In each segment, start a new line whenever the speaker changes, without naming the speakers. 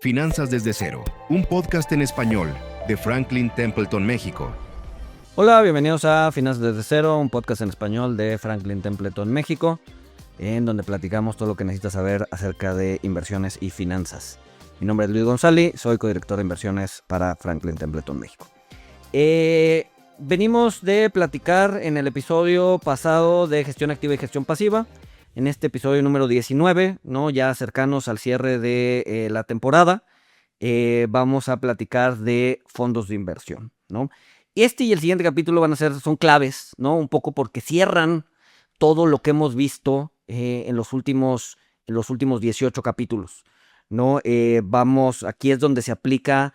Finanzas desde cero, un podcast en español de Franklin Templeton, México.
Hola, bienvenidos a Finanzas desde cero, un podcast en español de Franklin Templeton, México, en donde platicamos todo lo que necesitas saber acerca de inversiones y finanzas. Mi nombre es Luis González, soy codirector de inversiones para Franklin Templeton, México. Venimos de platicar en el episodio pasado de gestión activa y gestión pasiva. En este episodio número 19, ¿no? Ya cercanos al cierre de la temporada, vamos a platicar de fondos de inversión, ¿no? Este y el siguiente capítulo son claves, ¿no? Un poco porque cierran todo lo que hemos visto en los últimos 18 capítulos, ¿no? Aquí es donde se aplica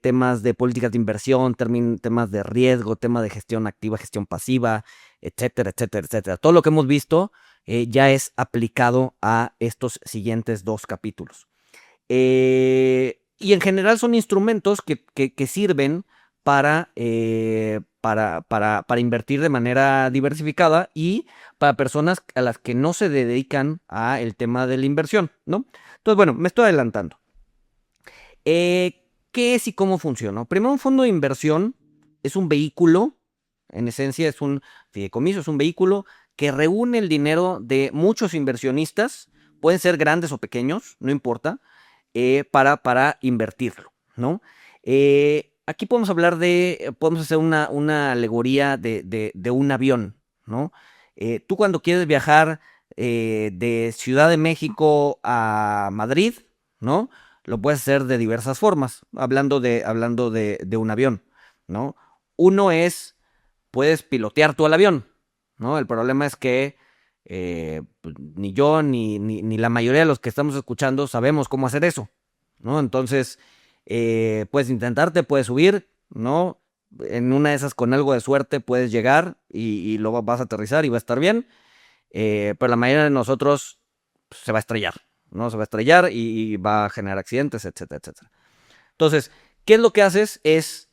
temas de políticas de inversión, temas de riesgo, temas de gestión activa, gestión pasiva, etcétera, etcétera, etcétera. Todo lo que hemos visto ya es aplicado a estos siguientes dos capítulos. Y en general son instrumentos que sirven para invertir de manera diversificada y para personas a las que no se dedican a el tema de la inversión, ¿no? Entonces, bueno, me estoy adelantando. ¿Qué es y cómo funciona? Primero, un fondo de inversión es un vehículo, en esencia es un fideicomiso, es un vehículo que reúne el dinero de muchos inversionistas, pueden ser grandes o pequeños, no importa, para invertirlo, ¿no? Aquí podemos hacer una alegoría de un avión, ¿no? Tú cuando quieres viajar de Ciudad de México a Madrid, ¿no? Lo puedes hacer de diversas formas, hablando de un avión, ¿no? Uno es, puedes pilotear tú el avión, ¿no? El problema es que pues, ni yo ni la mayoría de los que estamos escuchando sabemos cómo hacer eso, ¿no? Entonces, puedes intentarte, puedes subir, ¿no? En una de esas, con algo de suerte, puedes llegar y lo vas a aterrizar y va a estar bien, pero la mayoría de nosotros pues, se va a estrellar, ¿no? Se va a estrellar y va a generar accidentes, etcétera, etcétera. Entonces, ¿qué es lo que haces? Pues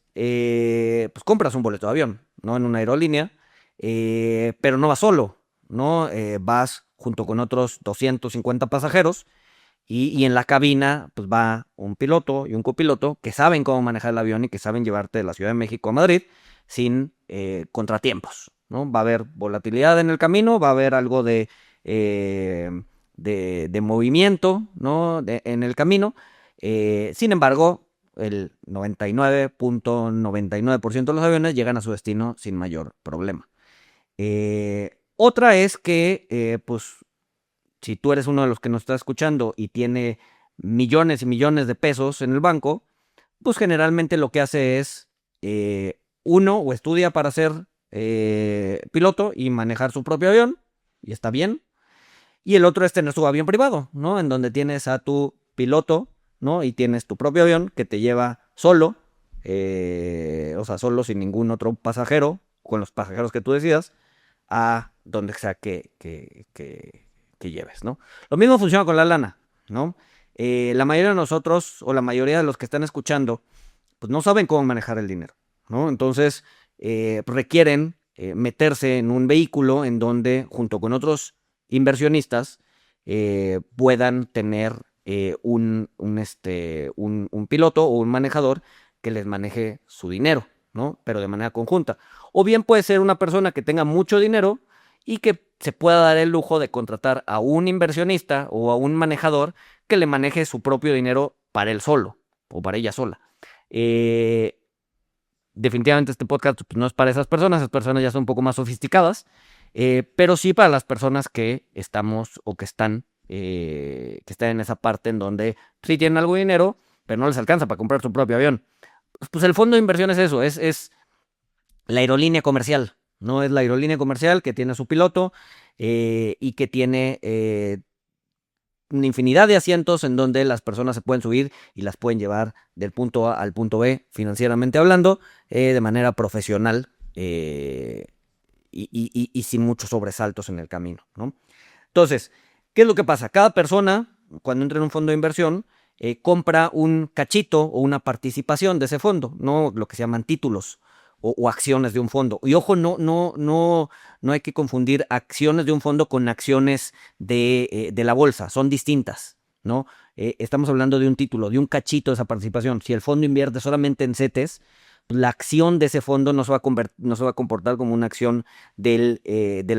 compras un boleto de avión, ¿no? En una aerolínea, pero no vas solo, ¿no? Vas junto con otros 250 pasajeros y en la cabina pues va un piloto y un copiloto que saben cómo manejar el avión y que saben llevarte de la Ciudad de México a Madrid sin contratiempos, ¿no? Va a haber volatilidad en el camino, va a haber algo de movimiento, ¿no? En el camino. Sin embargo, el 99.99% de los aviones llegan a su destino sin mayor problema. Otra es que, pues, si tú eres uno de los que nos está escuchando y tiene millones y millones de pesos en el banco, pues generalmente lo que hace es, uno, o estudia para ser piloto y manejar su propio avión, y está bien, y el otro es tener su avión privado, ¿no? En donde tienes a tu piloto, ¿no? Y tienes tu propio avión que te lleva solo, o sea, solo sin ningún otro pasajero, con los pasajeros que tú decidas, a donde sea que lleves, ¿no? Lo mismo funciona con la lana, ¿no? La mayoría de nosotros, o la mayoría de los que están escuchando, pues no saben cómo manejar el dinero, ¿no? Entonces, requieren meterse en un vehículo en donde, junto con otros inversionistas, puedan tener un piloto o un manejador que les maneje su dinero, ¿no? Pero de manera conjunta. O bien puede ser una persona que tenga mucho dinero y que se pueda dar el lujo de contratar a un inversionista o a un manejador que le maneje su propio dinero para él solo o para ella sola. Definitivamente este podcast pues, no es para esas personas ya son un poco más sofisticadas, pero sí para las personas que estamos o que están en esa parte en donde sí tienen algo de dinero, pero no les alcanza para comprar su propio avión. Pues el fondo de inversión es eso, es la aerolínea comercial, ¿no? Es la aerolínea comercial que tiene su piloto y que tiene una infinidad de asientos en donde las personas se pueden subir y las pueden llevar del punto A al punto B, financieramente hablando, de manera profesional y sin muchos sobresaltos en el camino, ¿no? Entonces, ¿qué es lo que pasa? Cada persona, cuando entra en un fondo de inversión, compra un cachito o una participación de ese fondo, ¿no? Lo que se llaman títulos o acciones de un fondo. Y ojo, no hay que confundir acciones de un fondo con acciones de la bolsa, son distintas, ¿no? estamos hablando de un título, de un cachito de esa participación. Si el fondo invierte solamente en CETES, la acción de ese fondo no se va a comportar como una acción del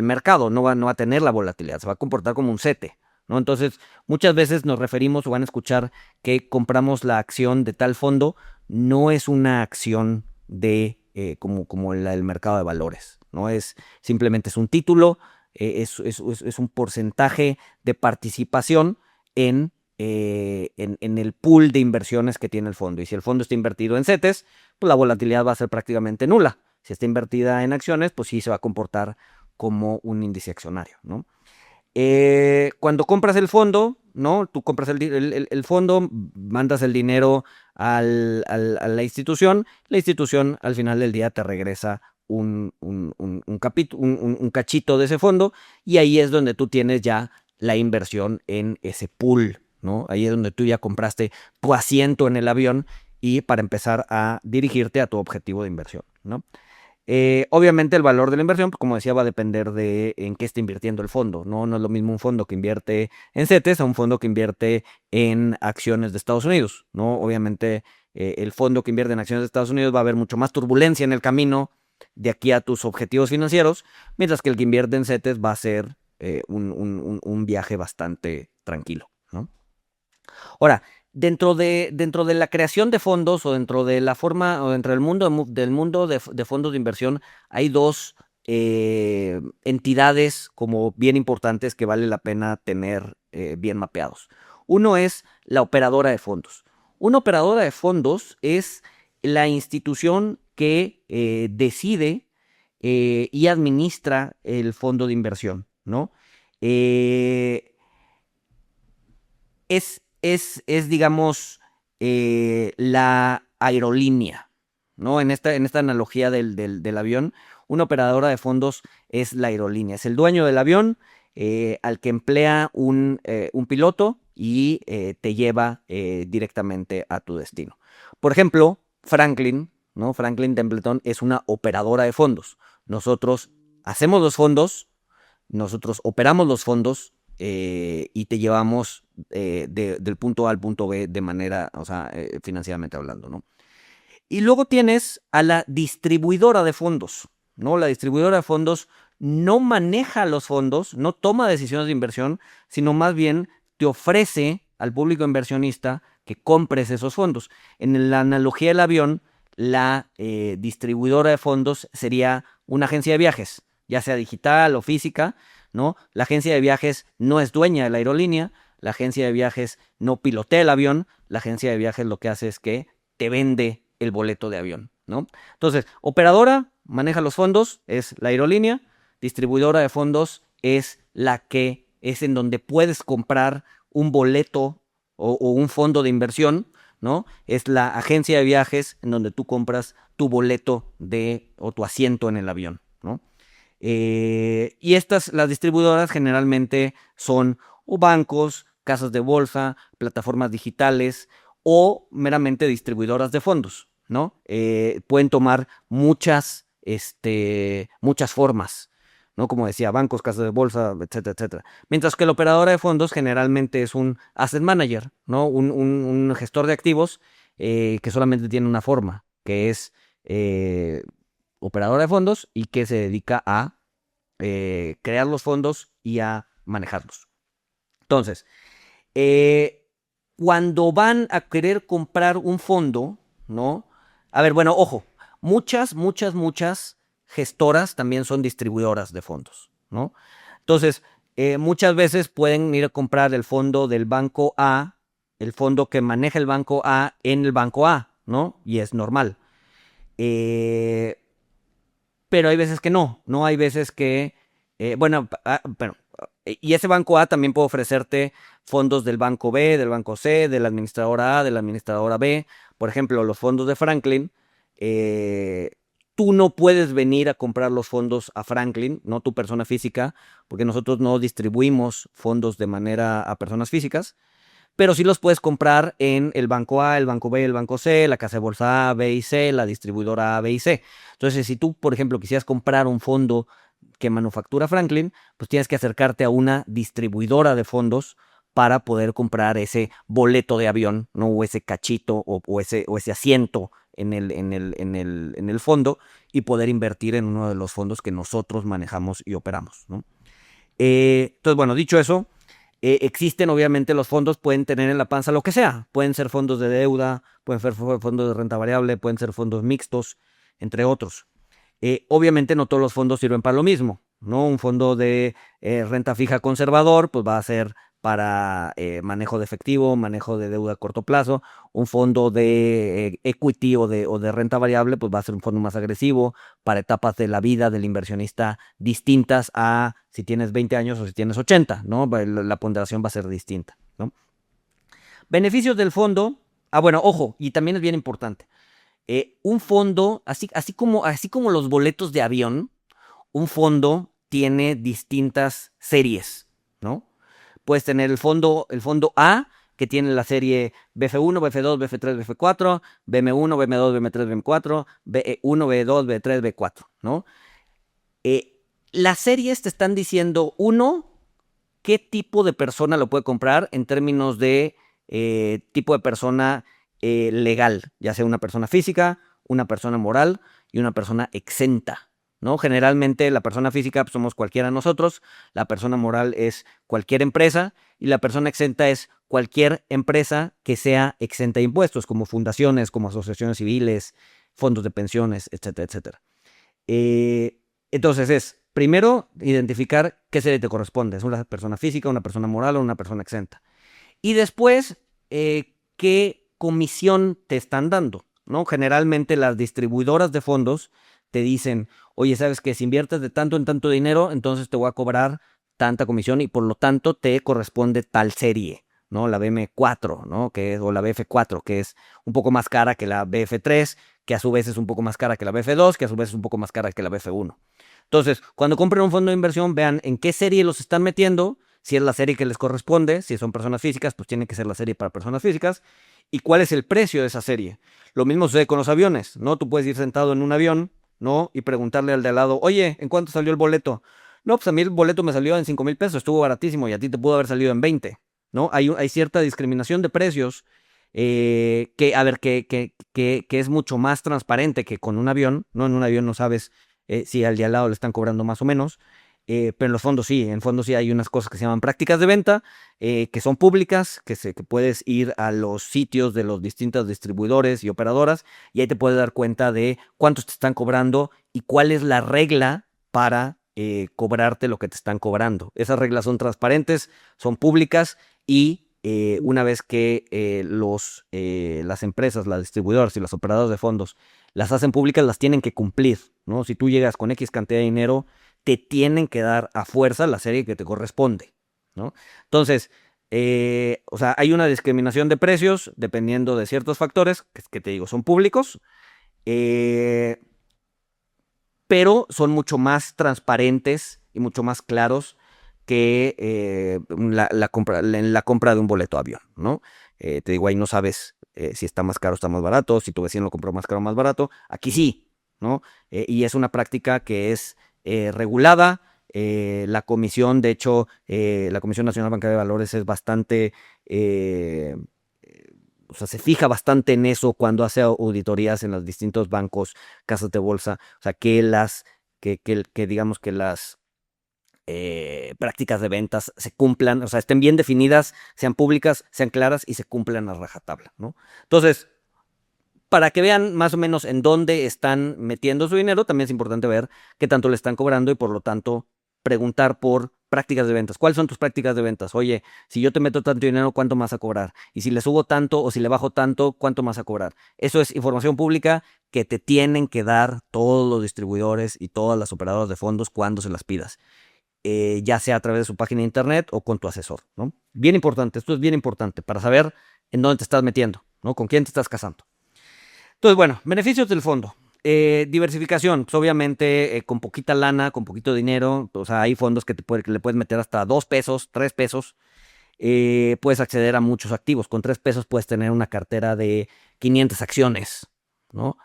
mercado, no va a tener la volatilidad, se va a comportar como un CETE, ¿no? Entonces, muchas veces nos referimos o van a escuchar que compramos la acción de tal fondo, no es una acción de como la del mercado de valores, ¿no? Simplemente es un título, es un porcentaje de participación en el pool de inversiones que tiene el fondo. Y si el fondo está invertido en CETES, pues la volatilidad va a ser prácticamente nula. Si está invertida en acciones, pues sí se va a comportar como un índice accionario, ¿no? Cuando compras el fondo, ¿no? Tú compras el fondo, mandas el dinero a la institución al final del día te regresa un cachito de ese fondo y ahí es donde tú tienes ya la inversión en ese pool, ¿no? Ahí es donde tú ya compraste tu asiento en el avión y para empezar a dirigirte a tu objetivo de inversión, ¿no? Obviamente el valor de la inversión, pues, como decía, va a depender de en qué está invirtiendo el fondo, ¿no? No es lo mismo un fondo que invierte en CETES a un fondo que invierte en acciones de Estados Unidos, ¿no? Obviamente el fondo que invierte en acciones de Estados Unidos va a haber mucho más turbulencia en el camino de aquí a tus objetivos financieros, mientras que el que invierte en CETES va a ser un viaje bastante tranquilo, ¿no? Ahora, dentro de la creación de fondos o dentro de la forma o dentro del mundo de fondos de inversión, hay dos entidades como bien importantes que vale la pena tener bien mapeados. Uno es la operadora de fondos. Una operadora de fondos es la institución que decide y administra el fondo de inversión, ¿no? Digamos, la aerolínea, ¿no? En esta analogía del avión, una operadora de fondos es la aerolínea, es el dueño del avión al que emplea un piloto y te lleva directamente a tu destino. Por ejemplo, Franklin, ¿no? Franklin Templeton es una operadora de fondos. Nosotros hacemos los fondos, nosotros operamos los fondos y te llevamos del punto A al punto B de manera, o sea, financieramente hablando, ¿no? Y luego tienes a la distribuidora de fondos, ¿no? La distribuidora de fondos no maneja los fondos, no toma decisiones de inversión, sino más bien te ofrece al público inversionista que compres esos fondos. En la analogía del avión, la distribuidora de fondos sería una agencia de viajes, ya sea digital o física, ¿no? La agencia de viajes no es dueña de la aerolínea, la agencia de viajes no pilotea el avión, la agencia de viajes lo que hace es que te vende el boleto de avión, ¿no? Entonces, operadora maneja los fondos, es la aerolínea, distribuidora de fondos es la que es en donde puedes comprar un boleto o un fondo de inversión, ¿no? Es la agencia de viajes en donde tú compras tu boleto o tu asiento en el avión, ¿no? Y las distribuidoras generalmente son o bancos, casas de bolsa, plataformas digitales o meramente distribuidoras de fondos, ¿no? Pueden tomar muchas formas, ¿no? Como decía, bancos, casas de bolsa, etcétera, etcétera. Mientras que la operadora de fondos generalmente es un asset manager, ¿no? Un gestor de activos que solamente tiene una forma, que es operadora de fondos y que se dedica a crear los fondos y a manejarlos. Entonces, cuando van a querer comprar un fondo, ¿no? A ver, bueno, ojo, muchas gestoras también son distribuidoras de fondos, ¿no? Entonces, muchas veces pueden ir a comprar el fondo del banco A, el fondo que maneja el banco A en el banco A, ¿no? Y es normal. Pero hay veces que no hay veces que, y ese banco A también puede ofrecerte fondos del banco B, del banco C, de la administradora A, de la administradora B. Por ejemplo, los fondos de Franklin, tú no puedes venir a comprar los fondos a Franklin, no tu persona física, porque nosotros no distribuimos fondos de manera a personas físicas, pero sí los puedes comprar en el banco A, el banco B, el banco C, la casa de bolsa A, B y C, la distribuidora A, B y C. Entonces, si tú, por ejemplo, quisieras comprar un fondo que manufactura Franklin, pues tienes que acercarte a una distribuidora de fondos para poder comprar ese boleto de avión, ¿no? O ese cachito o ese asiento en el fondo y poder invertir en uno de los fondos que nosotros manejamos y operamos, ¿no? Entonces, bueno, dicho eso, existen obviamente los fondos, pueden tener en la panza lo que sea. Pueden ser fondos de deuda, pueden ser fondos de renta variable, pueden ser fondos mixtos, entre otros. Obviamente no todos los fondos sirven para lo mismo, ¿no? Un fondo de renta fija conservador, pues va a ser para manejo de efectivo, manejo de deuda a corto plazo. Un fondo de equity o de renta variable, pues va a ser un fondo más agresivo para etapas de la vida del inversionista distintas a si tienes 20 años o si tienes 80, ¿no? La ponderación va a ser distinta, ¿no? Beneficios del fondo. Bueno, ojo, y también es bien importante. Un fondo, así como los boletos de avión, un fondo tiene distintas series, ¿no? Puedes tener el fondo A, que tiene la serie BF1, BF2, BF3, BF4, BM1, BM2, BM3, BM4, BE1, B2, B3, B4, ¿no? Las series te están diciendo, uno, qué tipo de persona lo puede comprar en términos de tipo de persona legal, ya sea una persona física, una persona moral y una persona exenta, ¿no? Generalmente la persona física pues, somos cualquiera de nosotros, la persona moral es cualquier empresa y la persona exenta es cualquier empresa que sea exenta de impuestos, como fundaciones, como asociaciones civiles, fondos de pensiones, etcétera, etcétera. Entonces es, primero, identificar qué serie te corresponde. ¿Es una persona física, una persona moral o una persona exenta? Y después, qué comisión te están dando, ¿no? Generalmente las distribuidoras de fondos te dicen, oye, ¿sabes qué? Si inviertes de tanto en tanto dinero, entonces te voy a cobrar tanta comisión y por lo tanto te corresponde tal serie, ¿no? La BM4, ¿no? O la BF4, que es un poco más cara que la BF3, que a su vez es un poco más cara que la BF2, que a su vez es un poco más cara que la BF1. Entonces, cuando compren un fondo de inversión, vean en qué serie los están metiendo, si es la serie que les corresponde, si son personas físicas, pues tiene que ser la serie para personas físicas, y cuál es el precio de esa serie. Lo mismo sucede con los aviones, ¿no? Tú puedes ir sentado en un avión, ¿no? Y preguntarle al de al lado, oye, ¿en cuánto salió el boleto? No, pues a mí el boleto me salió en 5,000 pesos, estuvo baratísimo y a ti te pudo haber salido en 20, ¿no? Hay cierta discriminación de precios que es mucho más transparente que con un avión, ¿no? En un avión no sabes si al de al lado le están cobrando más o menos, pero en los fondos sí, hay unas cosas que se llaman prácticas de venta, que son públicas, que puedes ir a los sitios de los distintos distribuidores y operadoras y ahí te puedes dar cuenta de cuántos te están cobrando y cuál es la regla para cobrarte lo que te están cobrando. Esas reglas son transparentes, son públicas y una vez que las empresas, las distribuidoras y los operadores de fondos las hacen públicas, las tienen que cumplir, ¿no? Si tú llegas con X cantidad de dinero, te tienen que dar a fuerza la serie que te corresponde, ¿no? Entonces, o sea, hay una discriminación de precios dependiendo de ciertos factores que te digo, son públicos, pero son mucho más transparentes y mucho más claros que en la compra de un boleto de avión, ¿no? Te digo, ahí no sabes si está más caro o está más barato, si tu vecino lo compró más caro o más barato. Aquí sí, ¿no? Y es una práctica que es regulada. La comisión, de hecho, la Comisión Nacional Bancaria de Valores es bastante... o sea, se fija bastante en eso cuando hace auditorías en los distintos bancos, casas de bolsa. O sea, que digamos que las prácticas de ventas se cumplan, o sea, estén bien definidas, sean públicas, sean claras y se cumplan a rajatabla, ¿no? Entonces, para que vean más o menos en dónde están metiendo su dinero, también es importante ver qué tanto le están cobrando y por lo tanto preguntar por prácticas de ventas. ¿Cuáles son tus prácticas de ventas? Oye, si yo te meto tanto dinero, ¿cuánto más a cobrar? Y si le subo tanto o si le bajo tanto, ¿cuánto más a cobrar? Eso es información pública que te tienen que dar todos los distribuidores y todas las operadoras de fondos cuando se las pidas. Ya sea a través de su página de internet o con tu asesor, ¿no? Bien importante, esto es bien importante para saber en dónde te estás metiendo, ¿no? Con quién te estás casando. Entonces, bueno, beneficios del fondo. Diversificación, pues obviamente con poquita lana, con poquito dinero, o sea, hay fondos que le puedes meter hasta 2 pesos, 3 pesos, puedes acceder a muchos activos. Con 3 pesos puedes tener una cartera de 500 acciones, ¿no?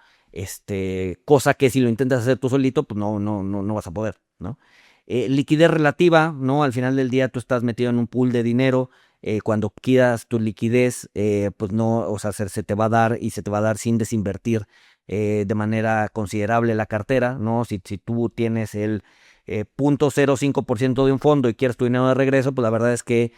Cosa que si lo intentas hacer tú solito, pues no vas a poder, ¿no? Liquidez relativa, ¿no? Al final del día tú estás metido en un pool de dinero cuando quieras tu liquidez, pues no, o sea, se te va a dar y se te va a dar sin desinvertir de manera considerable la cartera, ¿no? Si tú tienes el 0.05% de un fondo y quieres tu dinero de regreso, pues la verdad es que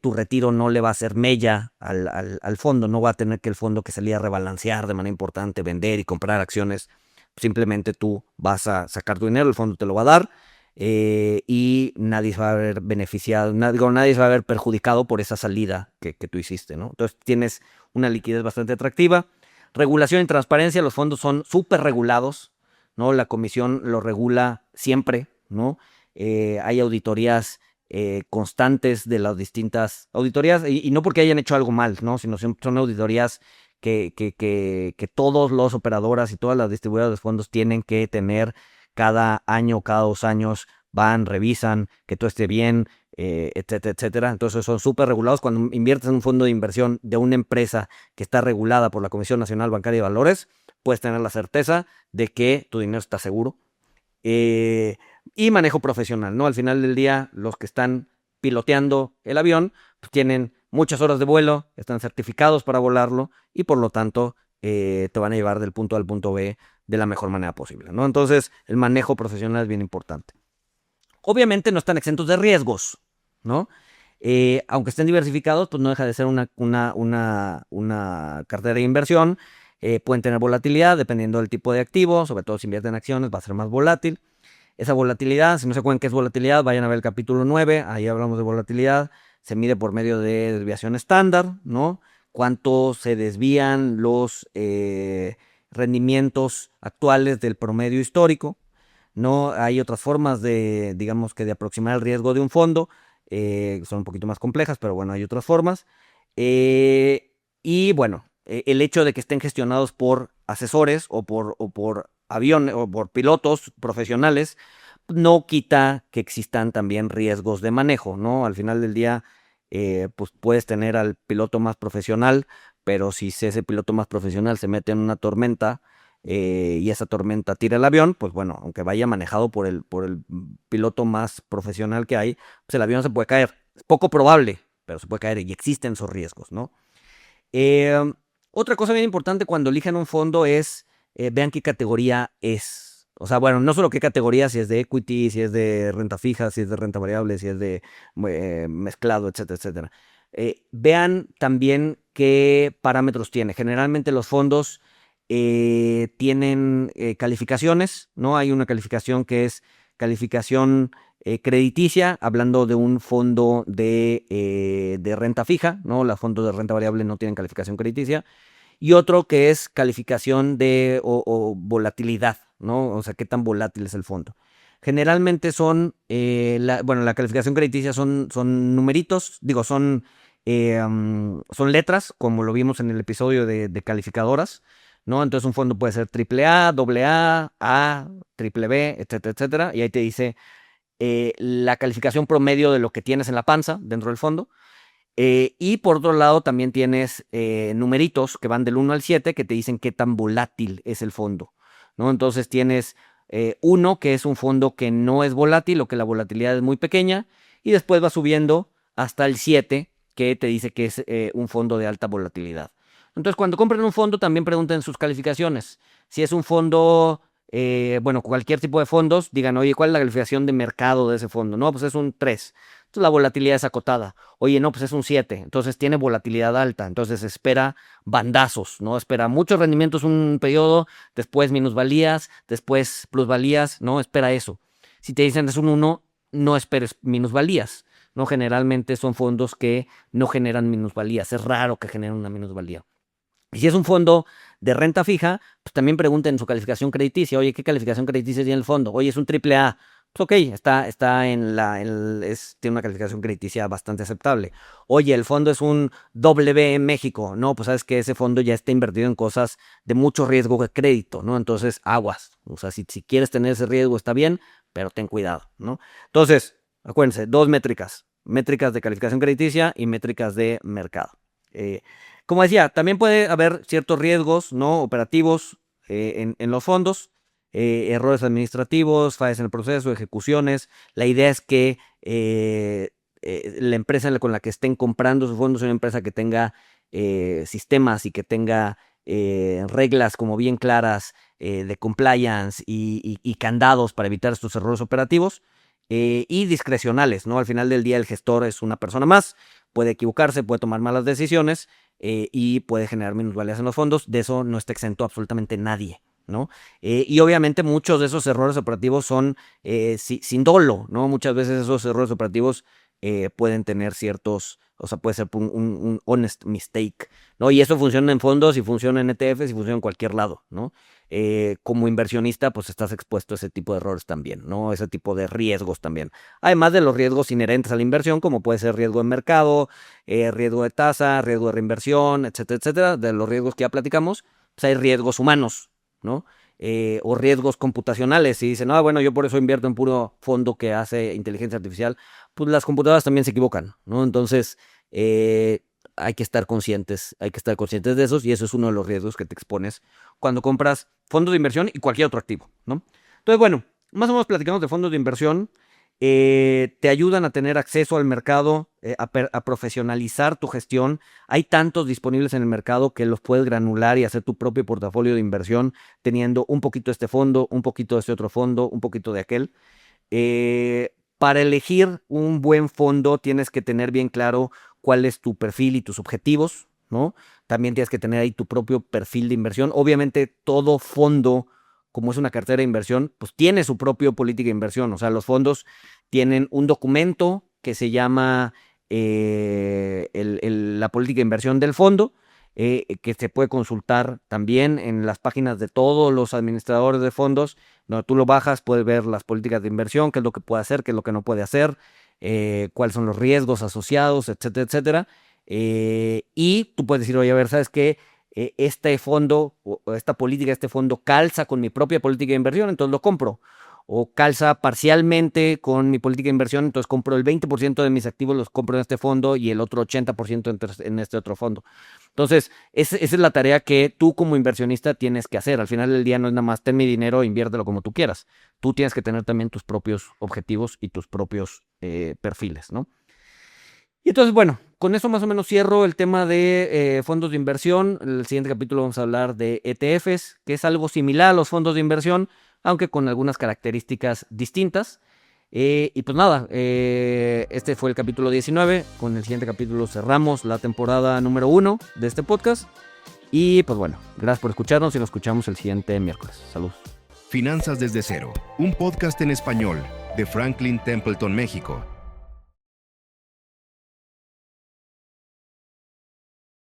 tu retiro no le va a hacer mella al fondo, no va a tener que el fondo que salía a rebalancear de manera importante, vender y comprar acciones. Simplemente tú vas a sacar tu dinero, el fondo te lo va a dar y nadie se va a ver beneficiado, nadie se va a ver perjudicado por esa salida que tú hiciste, ¿no? Entonces tienes una liquidez bastante atractiva. Regulación y transparencia, los fondos son súper regulados, ¿no? La comisión lo regula siempre, ¿no? Hay auditorías constantes de las distintas auditorías y no porque hayan hecho algo mal, ¿no? Sino son auditorías que todos los operadoras y todas las distribuidoras de fondos tienen que tener cada año, cada 2 años, van, revisan que todo esté bien, etcétera, etcétera. Entonces son súper regulados. Cuando inviertes en un fondo de inversión de una empresa que está regulada por la Comisión Nacional Bancaria de Valores, puedes tener la certeza de que tu dinero está seguro. Y manejo profesional, ¿no? Al final del día, los que están piloteando el avión, pues tienen muchas horas de vuelo, están certificados para volarlo y por lo tanto te van a llevar del punto A al punto B de la mejor manera posible, ¿no? Entonces, el manejo profesional es bien importante. Obviamente no están exentos de riesgos, ¿no? Aunque estén diversificados, pues no deja de ser una cartera de inversión. Pueden tener volatilidad dependiendo del tipo de activo, sobre todo si invierten en acciones, va a ser más volátil. Esa volatilidad, si no se acuerdan qué es volatilidad, vayan a ver el capítulo 9, ahí hablamos de volatilidad. Se mide por medio de desviación estándar, ¿no? Cuánto se desvían los rendimientos actuales del promedio histórico, ¿no? Hay otras formas de, digamos que de aproximar el riesgo de un fondo, son un poquito más complejas, pero bueno, hay otras formas. Y bueno, el hecho de que estén gestionados por asesores o por aviones o por pilotos profesionales no quita que existan también riesgos de manejo, ¿no? Al final del día, pues puedes tener al piloto más profesional, pero si ese piloto más profesional se mete en una tormenta y esa tormenta tira el avión, pues bueno, aunque vaya manejado por el piloto más profesional que hay, pues el avión se puede caer. Es poco probable, pero se puede caer y existen esos riesgos, ¿no? Otra cosa bien importante cuando eligen un fondo es vean qué categoría es. O sea, bueno, no solo qué categoría, si es de equity, si es de renta fija, si es de renta variable, si es de mezclado, etcétera, etcétera. Vean también qué parámetros tiene. Generalmente los fondos tienen calificaciones, ¿no? Hay una calificación que es calificación crediticia, hablando de un fondo de renta fija, ¿no? Los fondos de renta variable no tienen calificación crediticia. Y otro que es calificación de o volatilidad, ¿no? O sea, qué tan volátil es el fondo. Generalmente son, la calificación crediticia son numeritos, digo, son letras, como lo vimos en el episodio de calificadoras, ¿no? Entonces un fondo puede ser AAA, AA, A, triple B, etcétera, etcétera. Y ahí te dice la calificación promedio de lo que tienes en la panza dentro del fondo. Y por otro lado también tienes numeritos que van del 1 al 7 que te dicen qué tan volátil es el fondo, ¿no? Entonces tienes 1 que es un fondo que no es volátil o que la volatilidad es muy pequeña y después va subiendo hasta el 7 que te dice que es un fondo de alta volatilidad. Entonces cuando compren un fondo también pregunten sus calificaciones. Si es un fondo, bueno, cualquier tipo de fondos, digan, oye, ¿cuál es la calificación de mercado de ese fondo? No, pues es un 3. Entonces la volatilidad es acotada. Oye, no, pues es un 7. Entonces tiene volatilidad alta. Entonces espera bandazos, ¿no? Espera muchos rendimientos un periodo, después minusvalías, después plusvalías, ¿no? Espera eso. Si te dicen es un 1, no esperes minusvalías, ¿no? Generalmente son fondos que no generan minusvalías. Es raro que generen una minusvalía. Y si es un fondo de renta fija, pues también pregunten su calificación crediticia. Oye, ¿qué calificación crediticia tiene el fondo? Oye, es un triple A. Pues ok, está tiene una calificación crediticia bastante aceptable. Oye, el fondo es un W en México. No, pues sabes que ese fondo ya está invertido en cosas de mucho riesgo de crédito, ¿no? Entonces, aguas. O sea, si quieres tener ese riesgo está bien, pero ten cuidado, ¿no? Entonces, acuérdense, 2 métricas. Métricas de calificación crediticia y métricas de mercado. Como decía, también puede haber ciertos riesgos, ¿no? Operativos en los fondos, errores administrativos, fallas en el proceso, ejecuciones. La idea es que la empresa con la que estén comprando sus fondos sea una empresa que tenga sistemas y que tenga reglas como bien claras de compliance y candados para evitar estos errores operativos y discrecionales, ¿no? Al final del día el gestor es una persona más, puede equivocarse, puede tomar malas decisiones y puede generar minusvalías en los fondos. De eso no está exento absolutamente nadie, ¿no? Y obviamente muchos de esos errores operativos son sin dolo, ¿no? Muchas veces esos errores operativos pueden tener ciertos, o sea, puede ser un honest mistake, ¿no? Y eso funciona en fondos y funciona en ETFs y funciona en cualquier lado, ¿no? Como inversionista, pues estás expuesto a ese tipo de errores también, ¿no? Ese tipo de riesgos también. Además de los riesgos inherentes a la inversión, como puede ser riesgo de mercado, riesgo de tasa, riesgo de reinversión, etcétera, etcétera. De los riesgos que ya platicamos, pues hay riesgos humanos, ¿no? O riesgos computacionales. Si dicen, bueno, yo por eso invierto en puro fondo que hace inteligencia artificial, pues las computadoras también se equivocan, ¿no? Entonces, hay que estar conscientes de esos, y eso es uno de los riesgos que te expones cuando compras fondos de inversión y cualquier otro activo, ¿no? Entonces, bueno, más o menos platicamos de fondos de inversión. Te ayudan a tener acceso al mercado, a profesionalizar tu gestión. Hay tantos disponibles en el mercado que los puedes granular y hacer tu propio portafolio de inversión teniendo un poquito de este fondo, un poquito de este otro fondo, un poquito de aquel. Para elegir un buen fondo tienes que tener bien claro cuál es tu perfil y tus objetivos, ¿no? También tienes que tener ahí tu propio perfil de inversión. Obviamente todo fondo, como es una cartera de inversión, pues tiene su propio política de inversión. O sea, los fondos tienen un documento que se llama la política de inversión del fondo, que se puede consultar también en las páginas de todos los administradores de fondos. Donde tú lo bajas, puedes ver las políticas de inversión, qué es lo que puede hacer, qué es lo que no puede hacer, cuáles son los riesgos asociados, etcétera, etcétera. Y tú puedes decir, oye, a ver, ¿sabes qué? Este fondo o esta política, este fondo calza con mi propia política de inversión, entonces lo compro. O calza parcialmente con mi política de inversión, entonces compro el 20% de mis activos, los compro en este fondo y el otro 80% en este otro fondo. Entonces, esa es la tarea que tú como inversionista tienes que hacer. Al final del día no es nada más ten mi dinero, inviértelo como tú quieras. Tú tienes que tener también tus propios objetivos y tus propios perfiles, ¿no? Y entonces, bueno, con eso más o menos cierro el tema de fondos de inversión. En el siguiente capítulo vamos a hablar de ETFs, que es algo similar a los fondos de inversión, aunque con algunas características distintas. Y pues nada, este fue el capítulo 19. Con el siguiente capítulo cerramos la temporada número 1 de este podcast. Y pues bueno, gracias por escucharnos y nos escuchamos el siguiente miércoles. Salud.
Finanzas desde cero, un podcast en español de Franklin Templeton, México.